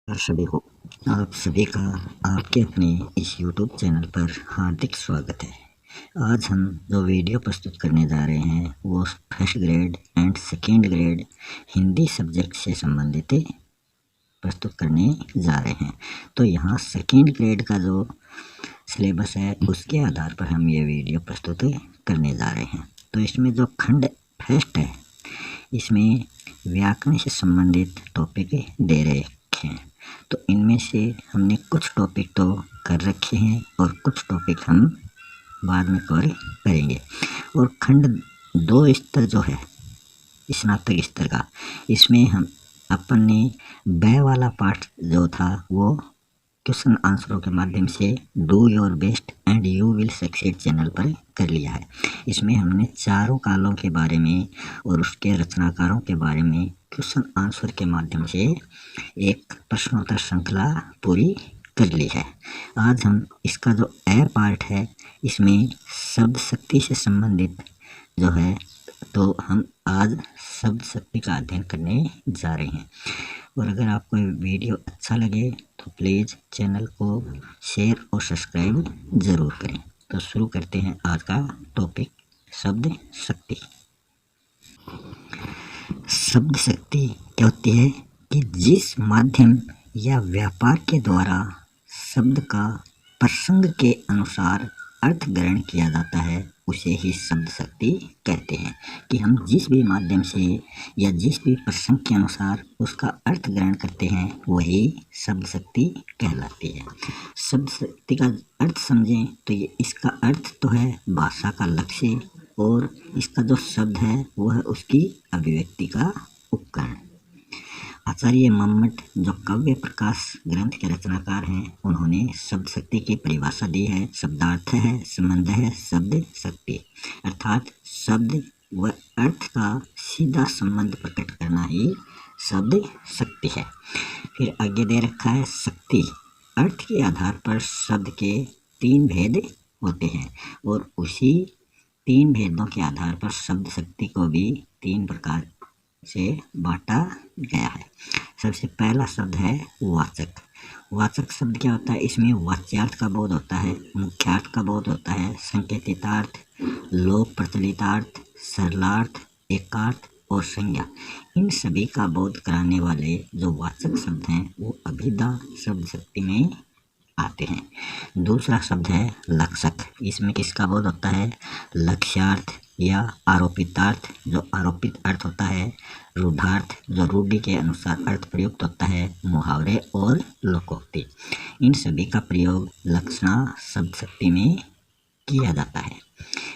सभी को आप सभी का आपके अपने इस YouTube चैनल पर हार्दिक स्वागत है। आज हम जो वीडियो प्रस्तुत करने जा रहे हैं वो first grade and second grade Hindi subject से संबंधित प्रस्तुत करने जा रहे हैं। तो यहाँ सेकेंड ग्रेड का जो सिलेबस है उसके आधार पर हम ये वीडियो प्रस्तुत करने जा रहे हैं। तो इसमें जो खंड फर्स्ट है इसमें व्याकरण से संबंधित टॉपिक दे रखे हैं। तो इनमें से हमने कुछ टॉपिक तो कर रखे हैं और कुछ टॉपिक हम बाद में कवर करेंगे। और खंड 2 स्तर जो है स्नातक स्तर का, इसमें हम अपन ने ब वाला पार्ट जो था वो क्वेश्चन आंसरों के माध्यम से do your best and you will succeed channel पर कर लिया है। इसमें हमने चारों कालों के बारे में और उसके रचनाकारों के बारे में क्वेश्चन आंसर के माध्यम से एक प्रश्नोत्तर श्रृंखला पूरी कर ली है। आज हम इसका जो ए पार्ट है इसमें शब्द शक्ति से संबंधित जो है, तो हम आज शब्द शक्ति का अध्ययन करने जा रहे हैं। और अगर आपको वीडियो अच्छा लगे तो प्लीज़ चैनल को शेयर और सब्सक्राइब ज़रूर करें। तो शुरू करते हैं आज का टॉपिक शब्द शक्ति। शब्द शक्ति क्या होती है कि जिस माध्यम या व्यापार के द्वारा शब्द का प्रसंग के अनुसार अर्थ ग्रहण किया जाता है उसे ही शब्द शक्ति कहते हैं। कि हम जिस भी माध्यम से या जिस भी प्रसंग के अनुसार उसका अर्थ ग्रहण करते हैं वही शब्द शक्ति कहलाती है। शब्द शक्ति का अर्थ समझें तो ये इसका अर्थ तो है भाषा का लक्ष्य और इसका जो शब्द है वो है उसकी अभिव्यक्ति का उपकरण। आचार्य मम्मट जो काव्य प्रकाश ग्रंथ के रचनाकार हैं उन्होंने शब्द शक्ति की परिभाषा दी है। शब्दार्थ है, संबंध है, शब्द शक्ति अर्थात शब्द व अर्थ का सीधा संबंध प्रकट करना ही शब्द शक्ति है। फिर आगे दे रखा है शक्ति। अर्थ के आधार पर शब्द के 3 भेद होते हैं और उसी 3 भेदों के आधार पर शब्द शक्ति को भी 3 प्रकार से बांटा गया है। सबसे पहला शब्द है वाचक। वाचक शब्द क्या होता है? इसमें वाच्यार्थ का बोध होता है, मुख्यार्थ का बोध होता है, संकेतितार्थ, लोक प्रचलितार्थ, सरलार्थ, एकार्थ और संज्ञा, इन सभी का बोध कराने वाले जो वाचक शब्द हैं वो अभिधा शब्द शक्ति में आते हैं। दूसरा शब्द है लक्षक। इसमें किसका बोध होता है? लक्ष्यार्थ या आरोपितार्थ जो आरोपित अर्थ होता है, रूढ़ार्थ जो रूढ़ि के अनुसार अर्थ प्रयुक्त होता है, मुहावरे और लोकोक्ति, इन सभी का प्रयोग लक्षणा शब्द शक्ति में किया जाता है।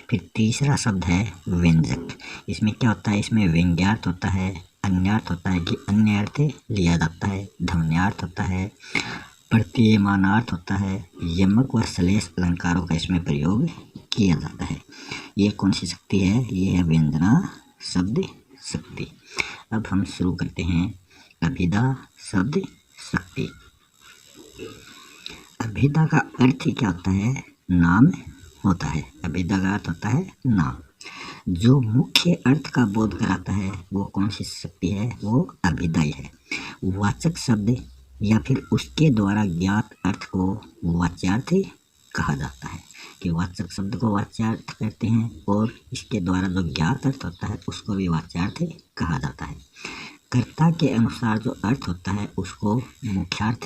फिर तीसरा शब्द है व्यंजक। इसमें क्या होता है? इसमें व्यंग्यार्थ होता है, अन्यार्थ होता है कि अन्य अर्थ लिया जाता है, ध्वन्यार्थ होता है, प्रतीयमानार्थ होता है, यमक व श्लेष अलंकारों का इसमें प्रयोग किया जाता है। ये कौन सी शक्ति है? ये है व्यंजना शब्द शक्ति। अब हम शुरू करते हैं अभिधा शब्द शक्ति। अभिधा का अर्थ ही क्या होता है? नाम होता है। अभिधा का अर्थ होता है नाम। जो मुख्य अर्थ का बोध कराता है वो कौन सी शक्ति है? वो अभिधा ही है। वाचक शब्द या फिर उसके द्वारा ज्ञात अर्थ को वाच्यार्थ कहा जाता है। कि वाचक शब्द को वाच्यार्थ कहते हैं और इसके द्वारा जो ज्ञात अर्थ होता है उसको भी वाच्यार्थ कहा जाता है। कर्ता के अनुसार जो अर्थ होता है उसको मुख्यार्थ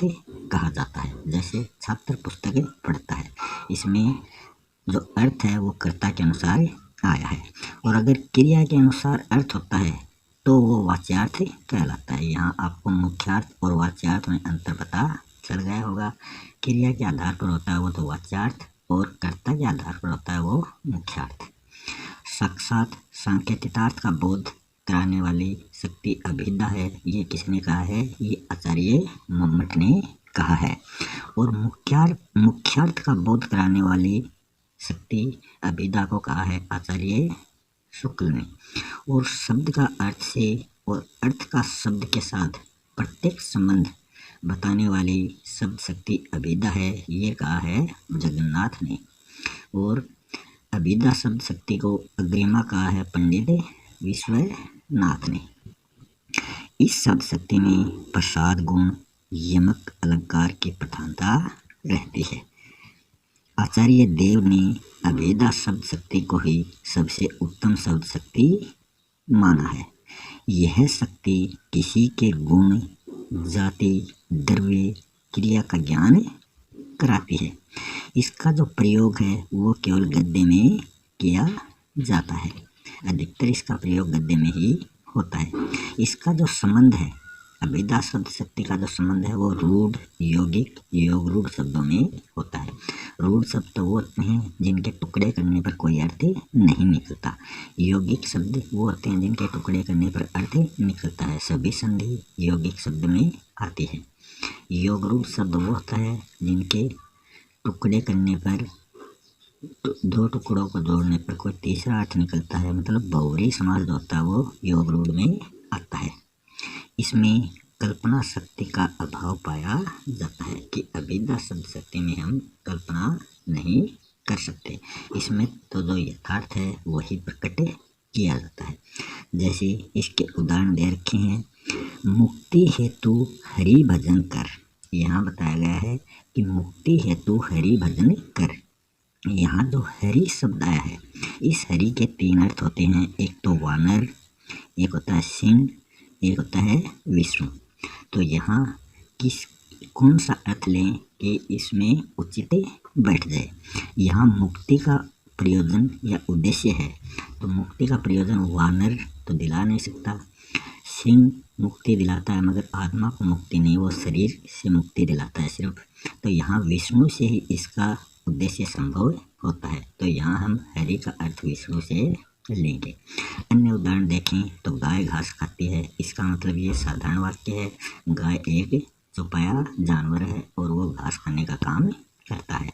कहा जाता है। जैसे छात्र पुस्तक पढ़ता है, इसमें जो अर्थ है वो कर्ता के अनुसार आया है। और अगर क्रिया के अनुसार अर्थ होता है तो वो वाच्यार्थ कहलाता है। यहाँ आपको मुख्यार्थ और वाच्यार्थ में अंतर पता चल गया होगा। क्रिया के आधार पर होता है वो तो वाच्यार्थ और कर्ता के आधार पर होता है वो मुख्यार्थ। साक्षात सांकेतिकार्थ का बोध कराने वाली शक्ति अभिधा है। ये किसने कहा है? ये आचार्य मम्मट ने कहा है। और मुख्यार्थ का बोध कराने वाली शक्ति अभिधा को कहा है आचार्य शुक्ल ने। और शब्द का अर्थ से और अर्थ का शब्द के साथ प्रत्येक संबंध बताने वाली शब्द शक्ति अभिधा है, ये कहा है जगन्नाथ ने। और अभिधा शब्द शक्ति को अग्रिमा कहा है पंडित विश्वनाथ ने। इस शब्द शक्ति में प्रसाद गुण, यमक अलंकार की प्रधानता रहती है। आचार्य देव ने अभेदा शब्द शक्ति को ही सबसे उत्तम शब्द शक्ति माना है। यह शक्ति किसी के गुण, जाति, द्रव्य, क्रिया का ज्ञान कराती है। इसका जो प्रयोग है वो केवल गद्य में किया जाता है। अधिकतर इसका प्रयोग गद्य में ही होता है। इसका जो संबंध है, अभेदा शब्द शक्ति का जो संबंध है वो रूढ़, यौगिक, योग रूढ़ शब्दों में होता है। रूढ़ शब्द तो वो होते हैं जिनके टुकड़े करने पर कोई अर्थ नहीं निकलता। यौगिक शब्द वो होते हैं जिनके टुकड़े करने पर अर्थ निकलता है। सभी संधि यौगिक शब्द में आती है। योग रूढ़ शब्द वो होता है जिनके टुकड़े करने पर दो टुकड़ों को जोड़ने पर कोई तीसरा अर्थ निकलता है, मतलब बहुव्रीहि समास जो होता है वो योग रूढ़ में आता है। इसमें कल्पना शक्ति का अभाव पाया जाता है कि अभेदा शब्द शक्ति में हम कल्पना नहीं कर सकते। इसमें तो जो यथार्थ है वही प्रकट किया जाता है। जैसे इसके उदाहरण दे रखे हैं, मुक्ति हेतु हरि भजन कर। यहाँ बताया गया है कि मुक्ति हेतु हरि भजन कर। यहाँ जो हरि शब्द आया है, इस हरि के तीन अर्थ होते हैं। एक तो वानर, एक होता है सिंह, एक होता है विष्णु। तो यहाँ कौन सा अर्थ लें कि इसमें उचित बैठ जाए। यहाँ मुक्ति का प्रयोजन या उद्देश्य है, तो मुक्ति का प्रयोजन वानर तो दिला नहीं सकता। सिंह मुक्ति दिलाता है मगर आत्मा को मुक्ति नहीं, वो शरीर से मुक्ति दिलाता है सिर्फ। तो यहाँ विष्णु से ही इसका उद्देश्य संभव होता है। तो यहाँ हम हरि का अर्थ विष्णु से लेंगे। अन्य उदाहरण देखें तो गाय घास खाती है। इसका मतलब ये साधारण वाक्य है, गाय एक चौपाया जानवर है और वो घास खाने का काम करता है।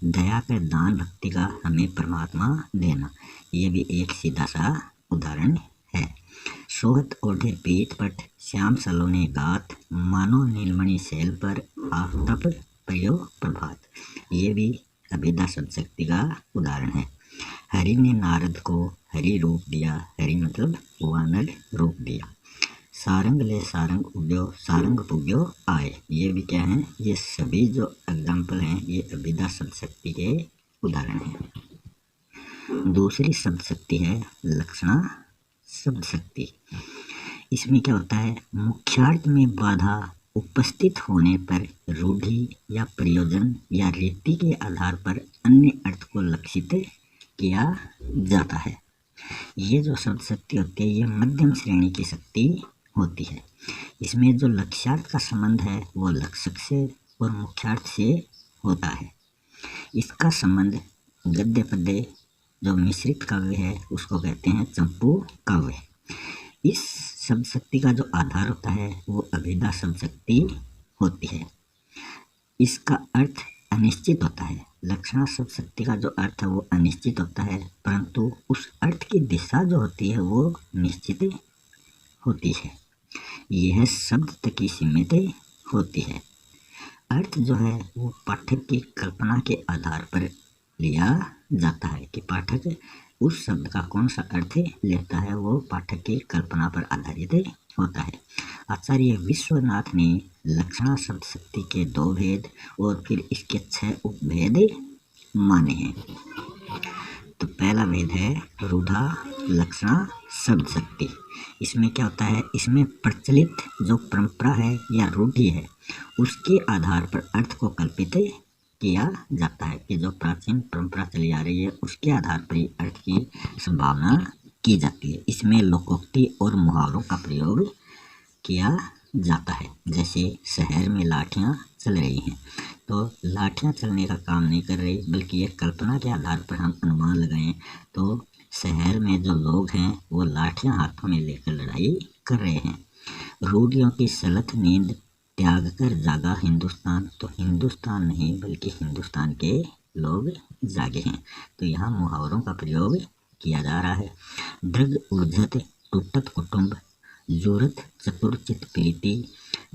दया कर दान भक्ति का हमें परमात्मा देना, ये भी एक सीधा सा उदाहरण है। सोहत ओढ़े पीत पट श्याम सलोने गात, मानो नीलमणि शैल पर आफतप प्रयो प्रभात, ये भी अभेदा शब्द शक्ति का उदाहरण है। हरि ने नारद को हरि रूप दिया, हरि मतलब वानर रूप दिया। सारंग ले सारंग उड्यो, सारंग पुग्यो आए, ये भी क्या है, ये सभी जो एग्जाम्पल हैं ये अभेदा शब्द शक्ति के उदाहरण हैं। दूसरी शब्द शक्ति है लक्षणा शब्द शक्ति। इसमें क्या होता है, मुख्यार्थ में बाधा उपस्थित होने पर रूढ़ि या प्रयोजन या रीति के आधार पर अन्य अर्थ को लक्षित किया जाता है। ये जो शब्द शक्ति होती है ये मध्यम श्रेणी की शक्ति होती है। इसमें जो लक्ष्यार्थ का संबंध है वो लक्षक से और मुख्यार्थ से होता है। इसका संबंध गद्य पद्य जो मिश्रित काव्य है उसको कहते हैं चंपू काव्य। इस शब्द शक्ति का जो आधार होता है वो अभेदा शब्द शक्ति होती है। इसका अर्थ अनिश्चित होता है। लक्षणा शब्द शक्ति का जो अर्थ है वो अनिश्चित होता है, परंतु उस अर्थ की दिशा जो होती है वो निश्चित होती है। यह शब्द तक ही सीमित होती है। अर्थ जो है वो पाठक की कल्पना के आधार पर लिया जाता है कि पाठक उस शब्द का कौन सा अर्थ लेता है, वो पाठक की कल्पना पर आधारित होता है। आचार्य विश्वनाथ ने लक्षणा शब्द शक्ति के 2 भेद और फिर इसके 6 उपभेद माने हैं। तो पहला भेद है रूढ़ा लक्षणा शब्द शक्ति। इसमें क्या होता है, इसमें प्रचलित जो परंपरा है या रूढ़ि है उसके आधार पर अर्थ को कल्पित किया जाता है कि जो प्राचीन परंपरा चली आ रही है उसके आधार पर ही अर्थ की संभावना की जाती है। इसमें लोकोक्ति और मुहावरों का प्रयोग किया जाता है। जैसे शहर में लाठियाँ चल रही हैं, तो लाठियाँ चलने का काम नहीं कर रही बल्कि ये कल्पना के आधार पर हम अनुमान लगाएं तो शहर में जो लोग हैं वो लाठियाँ हाथों में लेकर लड़ाई कर रहे हैं। रूढ़ियों की सलत नींद त्याग कर जागा हिंदुस्तान, तो हिंदुस्तान नहीं बल्कि हिंदुस्तान के लोग जागे हैं। तो यहाँ मुहावरों का प्रयोग किया जा रहा है। दृग उर्झत टूटत कुटुंब, जूरत चतुरचित प्रीति,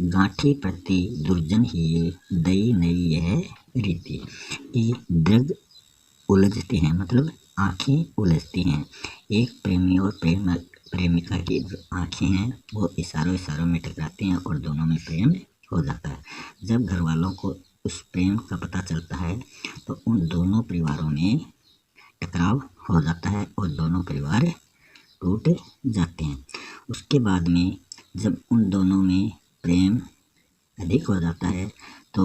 गांठी प्रति दुर्जन ही दई नई यह रीति। कि दृग उलझते हैं मतलब आँखें उलझती हैं। एक प्रेमी और प्रेमिका की जो आँखें हैं वो इशारों में टकराती हैं और दोनों में प्रेम हो जाता है। जब घर वालों को उस प्रेम का पता चलता है तो उन दोनों परिवारों में टकराव हो जाता है और दोनों परिवार टूट जाते हैं। उसके बाद में जब उन दोनों में प्रेम अधिक हो जाता है तो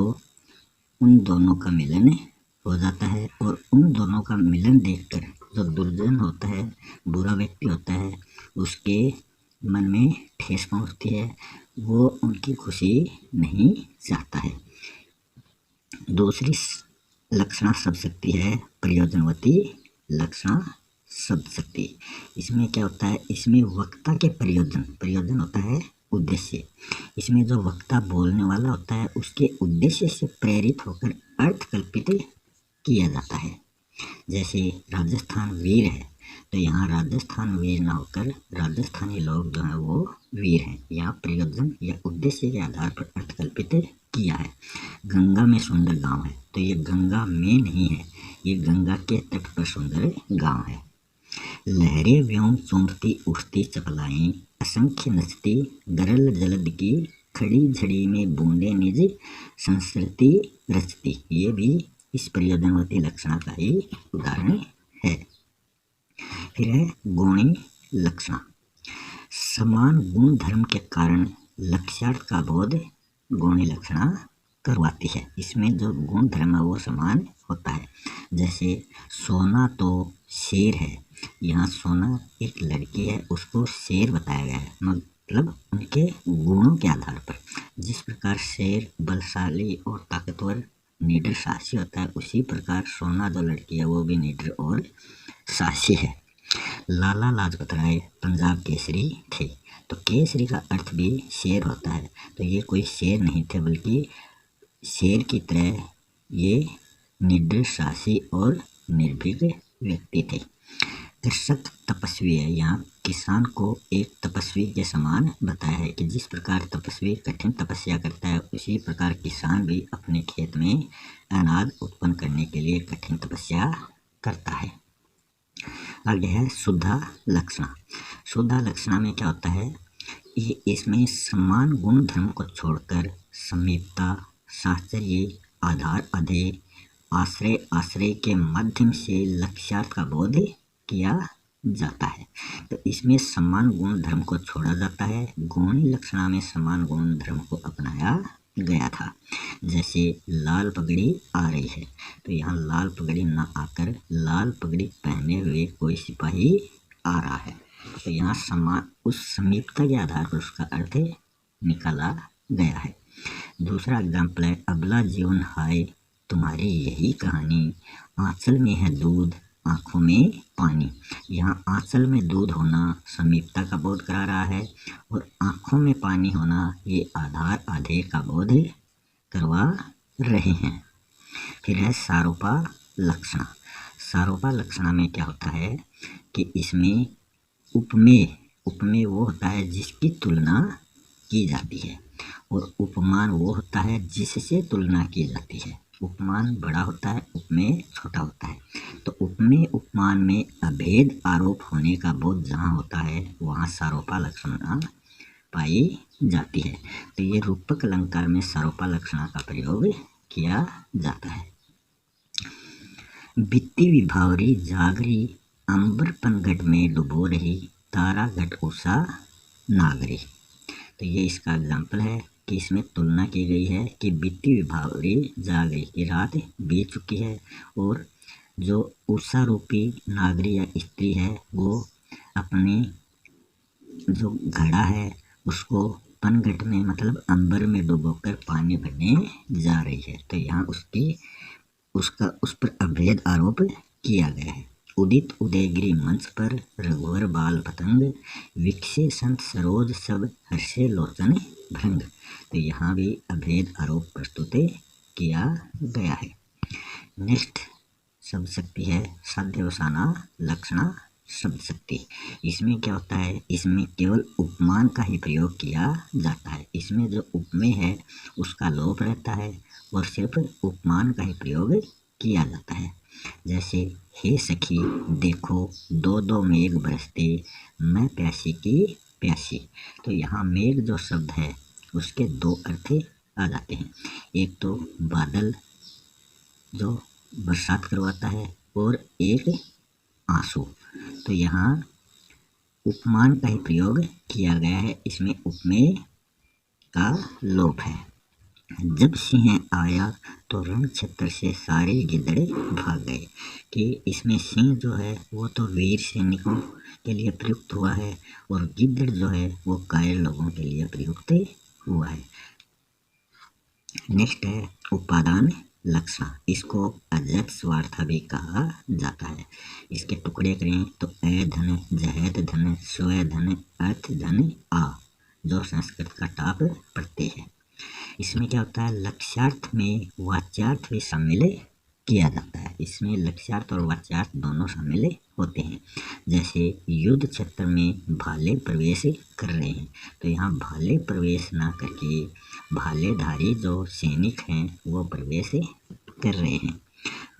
उन दोनों का मिलन हो जाता है और उन दोनों का मिलन देखकर जो दुर्जन होता है, बुरा व्यक्ति होता है, उसके मन में ठेस पहुंचती है, वो उनकी खुशी नहीं चाहता है। दूसरी लक्षणा शब्द शक्ति है प्रयोजनवती लक्षणा शब्द शक्ति। इसमें क्या होता है, इसमें वक्ता के प्रयोजन होता है उद्देश्य। इसमें जो वक्ता बोलने वाला होता है उसके उद्देश्य से प्रेरित होकर अर्थ कल्पित किया जाता है। जैसे राजस्थान वीर है तो यहाँ राजस्थान वीर ना होकर राजस्थानी लोग जो है वो वीर हैं। यहाँ प्रयोजन या उद्देश्य के आधार पर अर्थ कल्पित किया है। गंगा में सुंदर गांव है तो ये गंगा में नहीं है, ये गंगा के तट पर सुंदर गांव है। लहरें व्योम चूमती उठती चपलाएं, असंख्य नचती गरल जलद की, खड़ी झड़ी में बूंदे निज संस्कृति रचती। ये भी इस प्रयोजनवती लक्षणा का ही उदाहरण है। फिर है गौणी लक्षणा। समान गुण धर्म के कारण लक्ष्यार्थ का बोध गौणी लक्षणा करवाती है। इसमें जो गुण धर्म है वो समान होता है। जैसे सोना तो शेर है, यहाँ सोना एक लड़की है उसको शेर बताया गया है, मतलब उनके गुणों के आधार पर। जिस प्रकार शेर बलशाली और ताकतवर निडर साहसी होता है, उसी प्रकार सोना जो लड़की है वो भी निडर और साहसी है। लाला लाजपत राय पंजाब केसरी थे तो केसरी का अर्थ भी शेर होता है, तो ये कोई शेर नहीं थे बल्कि शेर की तरह ये निडर साहसी और निर्भीक व्यक्ति थे। कृषक तपस्वी है, यहाँ किसान को एक तपस्वी के समान बताया है कि जिस प्रकार तपस्वी कठिन तपस्या करता है उसी प्रकार किसान भी अपने खेत में अनाज उत्पन्न करने के लिए कठिन तपस्या करता है। आगे है शुद्धा लक्षणा। शुद्धा लक्षणा में क्या होता है, ये इसमें समान गुण धर्म को छोड़कर समीपता, साहचर्य, आधार अधेय, आश्रय के माध्यम से लक्ष्यार्थ का बोध किया जाता है। तो इसमें समान गुण धर्म को छोड़ा जाता है। गौणी लक्षणा में समान गुण धर्म को अपनाया गया था। जैसे लाल पगड़ी आ रही है तो यहाँ लाल पगड़ी न आकर लाल पगड़ी पहने हुए कोई सिपाही आ रहा है, तो यहाँ समान उस समीपता के आधार पर उसका अर्थ निकाला गया है। दूसरा एग्जाम्पल है अबला जीवन हाय तुम्हारी यही कहानी, आंचल में है दूध आँखों में पानी। यहाँ आंचल में दूध होना समीपता का बोध करा रहा है और आँखों में पानी होना ये आधार आधेय का बोध करवा रहे हैं। फिर है सारोपा लक्षणा। सारोपा लक्षणा में क्या होता है कि इसमें उपमेय वो होता है जिसकी तुलना की जाती है और उपमान वो होता है जिससे तुलना की जाती है। उपमान बड़ा होता है, उपमेय छोटा होता है। तो उपमेय उपमान में अभेद आरोप होने का बोध जहाँ होता है वहाँ सारोपा लक्षणा पाई जाती है। तो ये रूपक अलंकार में सारोपा लक्षणा का प्रयोग किया जाता है। बित्ती विभावरी जागरी, अंबर पनघट में डुबो रही, तारा घट उषा नागरी। तो ये इसका एग्जाम्पल है कि इसमें तुलना की गई है कि बित्ती विभावरी जाग रही की रात बीत चुकी है और जो उषा रूपी नागरी या स्त्री है वो अपनी जो घड़ा है उसको पनघट में मतलब अंबर में डुबोकर पानी भरने जा रही है। तो यहाँ उस पर अभेद आरोप किया गया है। उदित उदयगिरी मंच पर रघुवर बाल पतंग, विकसे संत सरोज सब हर्षे लोचन भृंग। तो यहाँ भी अभेद आरोप प्रस्तुत किया गया है। नेक्स्ट शब्द शक्ति है साध्यवसाना लक्षणा शब्द शक्ति। इसमें क्या होता है, इसमें केवल उपमान का ही प्रयोग किया जाता है। इसमें जो उपमेय है उसका लोप रहता है और सिर्फ उपमान का ही प्रयोग किया जाता है। जैसे हे सखी देखो दो दो मेघ बरसते, मैं प्यासी की प्यासी। तो यहाँ मेघ जो शब्द है उसके दो अर्थ आ जाते हैं। एक तो बादल जो बरसात करवाता है और एक आंसू। तो यहाँ उपमान का ही प्रयोग किया गया है, इसमें उपमेय का लोप है। जब सिंह आया तो रण क्षेत्र से सारे गिद्ध भाग गए, कि इसमें सिंह जो है वो तो वीर सैनिकों के लिए प्रयुक्त हुआ है और गिद्ध जो है वो कायर लोगों के लिए प्रयुक्त हुआ है। नेक्स्ट है उपादान लक्षण। इसको अजत्स्वार्थ भी कहा जाता है। इसके टुकड़े करें तो ए धन, जहद धन, स्व धन, अर्थ धन, आ, जो संस्कृत का टाप प्रत्यय है। इसमें क्या होता है, लक्ष्यार्थ में वाच्यार्थ भी शामिल किया जाता है। इसमें लक्ष्यार्थ और वाच्यार्थ दोनों शामिल होते हैं। जैसे युद्ध क्षेत्र में भाले प्रवेश कर रहे हैं, तो यहाँ भाले प्रवेश ना करके भालेधारी जो सैनिक हैं वो प्रवेश कर रहे हैं।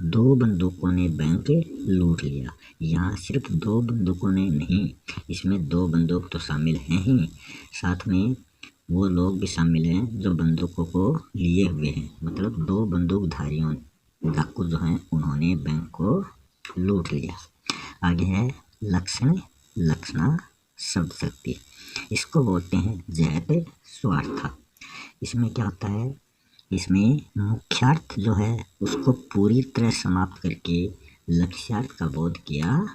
दो बंदूकों ने बैंक लूट लिया, यहाँ सिर्फ दो बंदूकों ने नहीं, इसमें दो बंदूक तो शामिल हैं ही, साथ में वो लोग भी शामिल हैं जो बंदूकों को लिए हुए हैं। मतलब दो बंदूकधारियों डाकू जो हैं उन्होंने बैंक को लूट लिया। आगे है लक्षण लक्षणा शब्द शक्ति। इसको बोलते हैं जयत स्वार्थ। इसमें क्या होता है, इसमें मुख्यार्थ जो है उसको पूरी तरह समाप्त करके लक्ष्यार्थ का बोध किया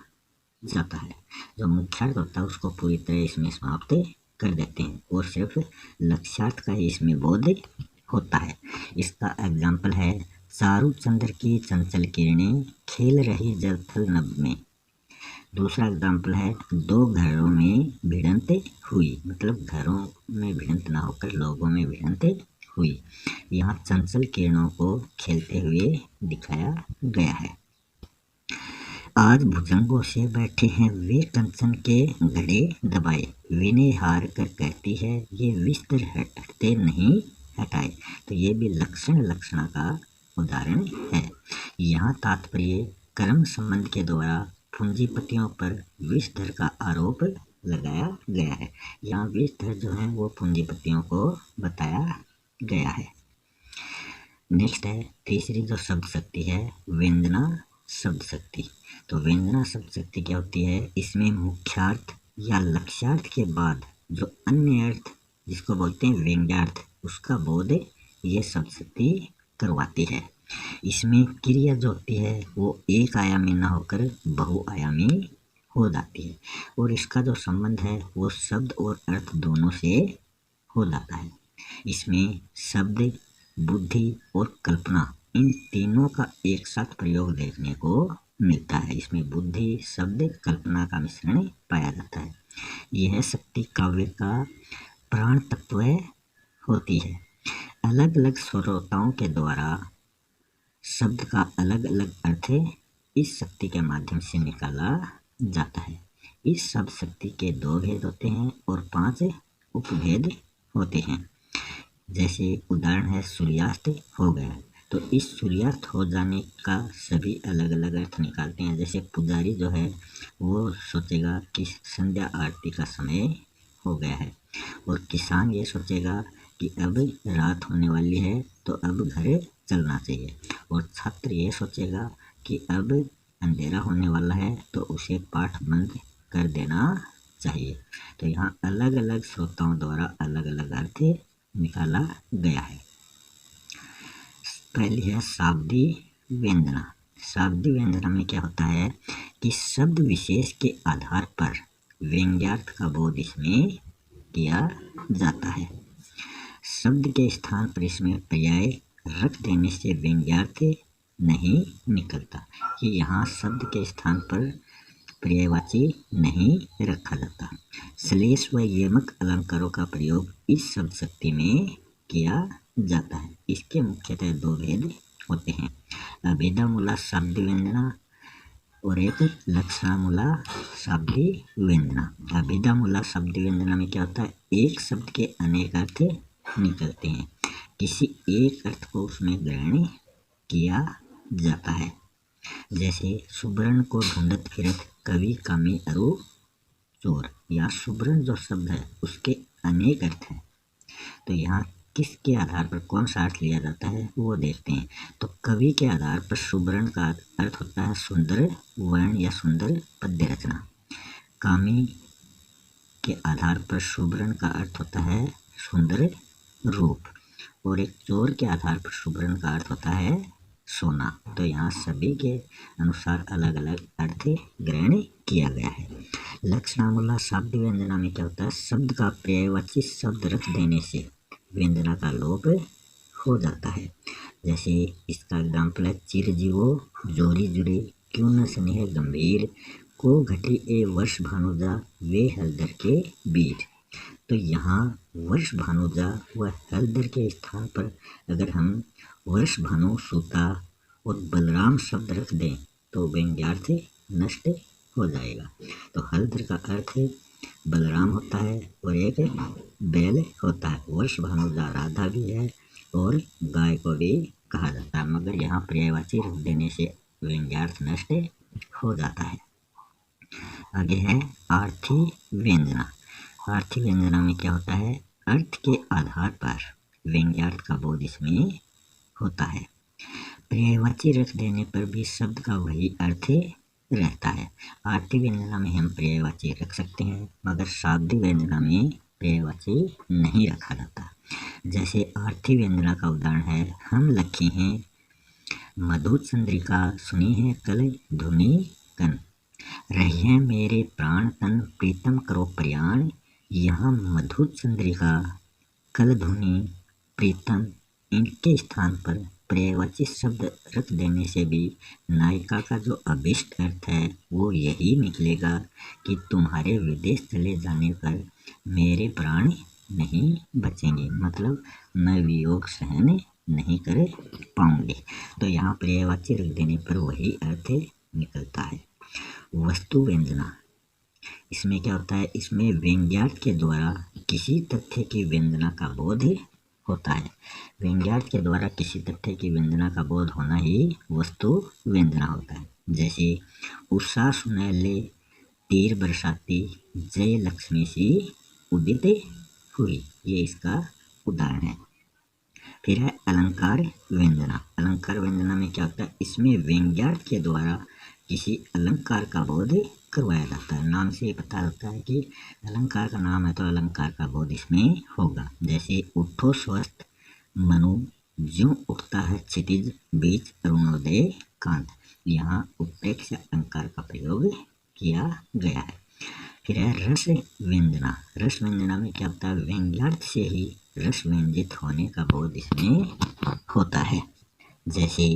जाता है। जो मुख्यार्थ होता है उसको पूरी तरह इसमें समाप्त कर देते हैं और सिर्फ लक्ष्यार्थ का ही इसमें बोध होता है। इसका एग्जाम्पल है चारू चंद्र की चंचल किरणें खेल रही जल थल नभ में। दूसरा एग्जाम्पल है दो घरों में भिड़ंत हुई, मतलब घरों में भिड़ंत ना होकर लोगों में भिड़ंत हुई। यहाँ चंचल किरणों को खेलते हुए दिखाया गया है। आज भुजंगों से बैठे हैं वे कंचन के घड़े दबाए, विनय हार कर कहती है ये विस्तर हटते नहीं हटाए। तो ये भी लक्षण लक्षणा का उदाहरण है। यहाँ तात्पर्य कर्म संबंध के द्वारा पूंजीपतियों पर विषधर का आरोप लगाया गया है। यहाँ विषधर जो है वो पूंजीपतियों को बताया गया है। नेक्स्ट है तीसरी जो शब्द शक्ति है व्यंजना शब्द शक्ति। तो व्यंजना शब्द शक्ति क्या होती है, इसमें मुख्यार्थ या लक्ष्यार्थ के बाद जो अन्य अर्थ जिसको बोलते हैं व्यंग्यार्थ उसका बोध ये शब्द शक्ति करवाती है। इसमें क्रिया जो होती है वो एक आयामी न होकर बहुआयामी हो जाती है और इसका जो संबंध है वो शब्द और अर्थ दोनों से हो जाता है। इसमें शब्द, बुद्धि और कल्पना इन तीनों का एक साथ प्रयोग देखने को मिलता है। इसमें बुद्धि, शब्द, कल्पना का मिश्रण पाया जाता है। यह शक्ति काव्य का प्राण तत्व होती है। अलग अलग श्रोताओं के द्वारा शब्द का अलग अलग अर्थ इस शक्ति के माध्यम से निकाला जाता है। इस शब्द शक्ति के दो भेद होते हैं और 5 उपभेद होते हैं। जैसे उदाहरण है सूर्यास्त हो गया, तो इस सूर्यास्त हो जाने का सभी अलग अलग अर्थ निकालते हैं। जैसे पुजारी जो है वो सोचेगा कि संध्या आरती का समय हो गया है और किसान ये सोचेगा कि अब रात होने वाली है तो अब घर चलना चाहिए और छात्र ये सोचेगा कि अब अंधेरा होने वाला है तो उसे पाठ बंद कर देना चाहिए। तो यहाँ अलग अलग श्रोताओं द्वारा अलग अलग अर्थ निकाला गया है। पहली है शाब्दी व्यंजना। शाब्दी व्यंजना में क्या होता है कि शब्द विशेष के आधार पर व्यंग्यार्थ का बोध इसमें किया जाता है। शब्द के स्थान पर इसमें पर्याय रख देने से व्यंग्यार्थ नहीं निकलता, कि यहाँ शब्द के स्थान पर पर्यायवाची नहीं रखा जाता। श्लेष व यमक अलंकारों का प्रयोग इस शब्द शक्ति में किया जाता है। इसके मुख्यतः 2 भेद होते हैं, अभेदामूला शाब्दी व्यंजना और एक लक्षणामूला शाब्दी व्यंजना। अभेदामूला शाब्दी व्यंजना में क्या होता है, एक शब्द के अनेक अर्थ निकलते हैं, किसी एक अर्थ को उसमें ग्रहण किया जाता है। जैसे सुब्रण को ढूंढत फिरत कवि कामी अरु चोर, या सुब्रण जो शब्द है उसके अनेक अर्थ हैं। तो यहाँ किसके आधार पर कौन सा अर्थ लिया जाता है वो देखते हैं। तो कवि के आधार पर सुवर्ण का अर्थ होता है सुंदर वर्ण या सुंदर पद्य रचना। कामी के आधार पर सुवर्ण का अर्थ होता है सुंदर रूप, और एक चोर के आधार पर सुवर्ण का अर्थ होता है सोना। तो यहाँ सभी के अनुसार अलग अलग अर्थ ग्रहण किया गया है। लक्षणामूला शब्द व्यंजना में क्या होता है, शब्द का पर्यायवाची शब्द रख देने से व्यंजना का लोप हो जाता है। जैसे इसका एग्जाम्पल है चिरजीवो जोरी जुड़े क्यों न स्नेह गंभीर को घटी ए वर्ष भानुजा वे हलदर के बीच। तो यहाँ वर्ष भानुजा व हलदर के स्थान पर अगर हम वर्ष भानु सूता और बलराम शब्द रख दें तो व्यंग्यार्थ नष्ट हो जाएगा। तो हलदर का अर्थ बलराम होता है और एक बैल होता है। वर्ष भानुजा राधा भी है और गाय को भी कहा जाता है, मगर यहाँ पर्यायवाची रख देने से व्यंग्यार्थ नष्ट हो जाता है। आगे है आर्थी व्यंजना। आर्थी व्यंजना में क्या होता है, अर्थ के आधार पर व्यंग्यार्थ का बोध इसमें होता है। पर्यायवाची रख देने पर भी शब्द का वही अर्थ रहता है। आर्थी व्यंजना में हम पर्यायवाची रख सकते हैं, मगर शाब्दी व्यंजना में पर्यायवाची नहीं रखा जाता। जैसे आर्थी व्यंजना का उदाहरण है, हम लखे हैं मधु चंद्रिका सुनी है कल धुनी कन, रही है मेरे प्राण तन प्रीतम करो प्रयाण। यहाँ मधु चंद्रिका कल धुनी प्रीतम इनके स्थान पर पर्यायवाची शब्द रख देने से भी नायिका का जो अभिष्ट अर्थ है वो यही निकलेगा कि तुम्हारे विदेश चले जाने पर मेरे प्राण नहीं बचेंगे, मतलब मैं वियोग सहन नहीं कर पाऊंगी। तो यहाँ पर्यायवाची रख देने पर वही अर्थ निकलता है। वस्तु व्यंजना, इसमें क्या होता है, इसमें व्यंग्यार्थ के द्वारा किसी तथ्य की व्यंजना का बोध होता है। व्यंग्यार्थ के द्वारा किसी तथ्य की व्यंजना का बोध होना ही वस्तु व्यंजना होता है। जैसे उषा सुनैले तीर बरसाती जय लक्ष्मी सी उदित हुई, ये इसका उदाहरण है। फिर है अलंकार व्यंजना। अलंकार व्यंजना में क्या होता है, इसमें व्यंग्यार्थ के द्वारा किसी अलंकार का बोध करवाया जाता है। नाम से पता होता है कि अलंकार का नाम है तो अलंकार का बोध इसमें होगा। जैसे उठो स्वस्थ मनु ज्यों उठता है क्षितिज बीच अरुणोदय कांत, यहाँ उत्प्रेक्ष अलंकार का प्रयोग किया गया है। फिर है रस व्यंजना। रस व्यंजना में क्या होता है, व्यंग्यार्थ से ही रस व्यंजित होने का बोध इसमें होता है। जैसे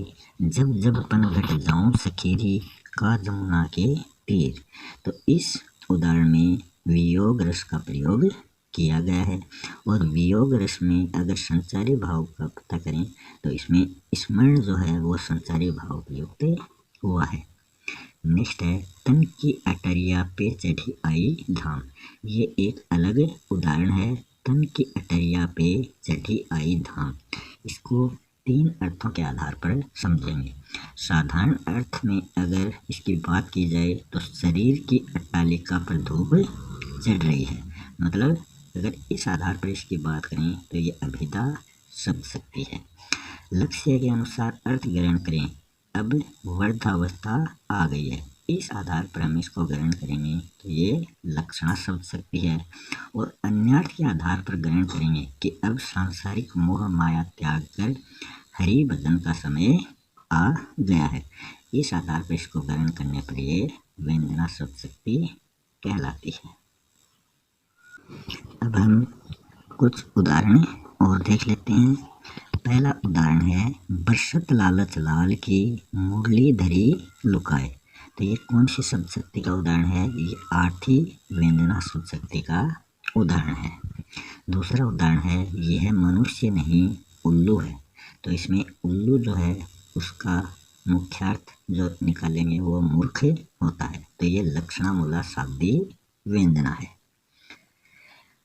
जब जब पन घट जाऊं सखेरी का जमुना के तीर, तो इस उदाहरण में वियोग रस का प्रयोग किया गया है। और वियोग रस में अगर संचारी भाव का पता करें तो इसमें स्मरण जो है वो संचारी भाव प्रयुक्त हुआ है। नेक्स्ट है तन की अटरिया पे चढ़ी आई धाम, ये एक अलग उदाहरण है। तन की अटरिया पे चढ़ी आई धाम, इसको 3 अर्थों के आधार पर समझेंगे। साधारण अर्थ में अगर इसकी बात की जाए तो शरीर की अट्टालिका पर धूप चढ़ रही है, मतलब अगर इस आधार पर इसकी बात करें तो ये अभिधा शब्द शक्ति है। लक्ष्य के अनुसार अर्थ ग्रहण करें, अब वृद्धावस्था आ गई है, इस आधार पर हम इसको ग्रहण करेंगे तो ये लक्षणा शब्द शक्ति है। और अन्यर्थ के आधार पर ग्रहण करेंगे कि अब सांसारिक मोह माया त्याग कर हरि भजन का समय आ गया है, इस आधार पर इसको ग्रहण करने पर ये व्यंजना शब्द शक्ति कहलाती है। अब हम कुछ उदाहरण और देख लेते हैं। पहला उदाहरण है बरसत लालच लाल की मुरली धरी लुकाए, तो ये कौन सी शब्द शक्ति का उदाहरण है, ये आर्थी व्यंजना शब्द शक्ति का उदाहरण है। दूसरा उदाहरण है यह मनुष्य नहीं उल्लू है, तो इसमें उल्लू जो है उसका मुख्यार्थ जो निकालेंगे वो मूर्ख होता है, तो ये लक्षणामूला शाब्दी व्यंजना है।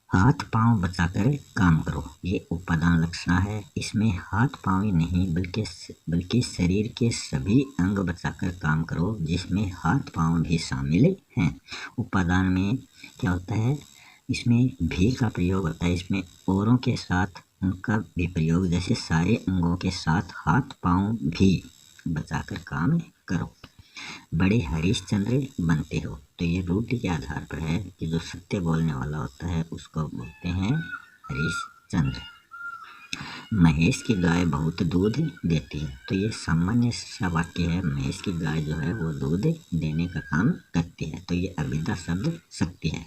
हाथ पांव बचाकर काम करो, ये उपादान लक्षणा है। इसमें हाथ पांव ही नहीं बल्कि शरीर के सभी अंग बचाकर काम करो, जिसमें हाथ पांव भी शामिल हैं। उपादान में क्या होता है, इसमें भी का प्रयोग होता है, इसमें औरों के साथ उनका भी प्रयोग, जैसे सारे अंगों के साथ हाथ पांव भी बचाकर काम करो, बड़े हरिश्चंद्र बनते हो। तो ये रूढ़ि के आधार पर है कि जो सत्य बोलने वाला होता है उसको बोलते हैं हरिश्चंद्र। महेश की गाय बहुत दूध देती है। तो ये सामान्य सा वाक्य है, महेश की गाय जो है वो दूध देने का काम करती है। तो ये अभिधा शब्द शक्ति है।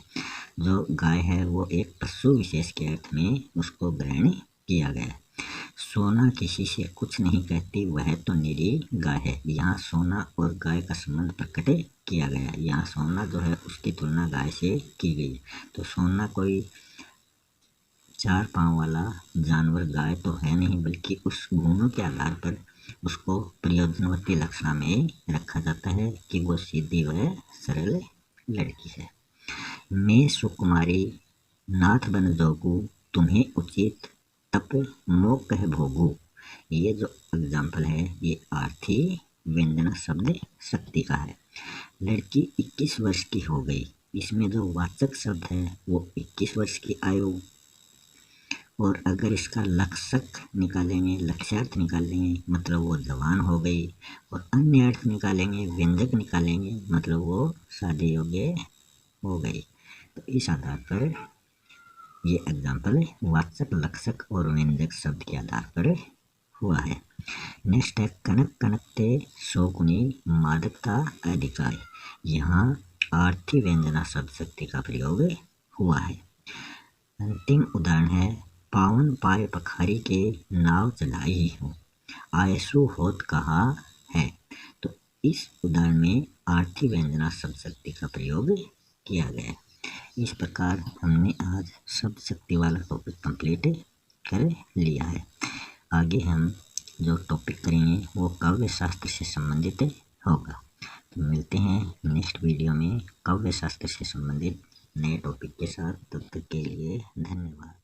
जो गाय है वो एक पशु विशेष के अर्थ में उसको ग्रहण किया गया है। सोना किसी से कुछ नहीं कहती, वह तो निरी गाय है। यहाँ सोना और गाय का संबंध प्रकट किया गया है। यहाँ सोना जो है उसकी तुलना गाय से की गई। तो सोना कोई 4 पांव वाला जानवर गाय तो है नहीं, बल्कि उस गुणों के आधार पर उसको प्रयोजनवती लक्षणा में रखा जाता है कि वो सीधी व सरल लड़की है। मैं सुकुमारी नाथ बन जोगू, तुम्हें उचित तप मोह कह भोगू। ये जो एग्जाम्पल है ये आर्थी व्यंजना शब्द शक्ति का है। लड़की 21 वर्ष की हो गई। इसमें जो वाचक शब्द है वो 21 वर्ष की आयु, और अगर इसका लक्षक निकालेंगे, लक्ष्यार्थ निकालेंगे, मतलब वो जवान हो गई, और अन्य अर्थ निकालेंगे, व्यंजक निकालेंगे, मतलब वो शादी योग्य हो गई। तो इस आधार पर ये एग्जाम्पल वाचक, लक्षक और व्यंजक शब्द के आधार पर हुआ है। नेक्स्ट है कनक कनकते शोकुनी मादकता अधिकार। यहाँ आर्थी व्यंजना शब्द शक्ति का प्रयोग हुआ है। अंतिम उदाहरण है पावन पाए पखारी के नाव चलाई हूँ, आयसु होत कहा है। तो इस उदाहरण में आर्थी व्यंजना शब्द शक्ति का प्रयोग किया गया है। इस प्रकार हमने आज शब्द शक्ति वाला टॉपिक कंप्लीट कर लिया है। आगे हम जो टॉपिक करेंगे वो काव्य शास्त्र से संबंधित होगा। तो मिलते हैं नेक्स्ट वीडियो में काव्य शास्त्र से संबंधित नए टॉपिक के साथ। तब तक के लिए धन्यवाद।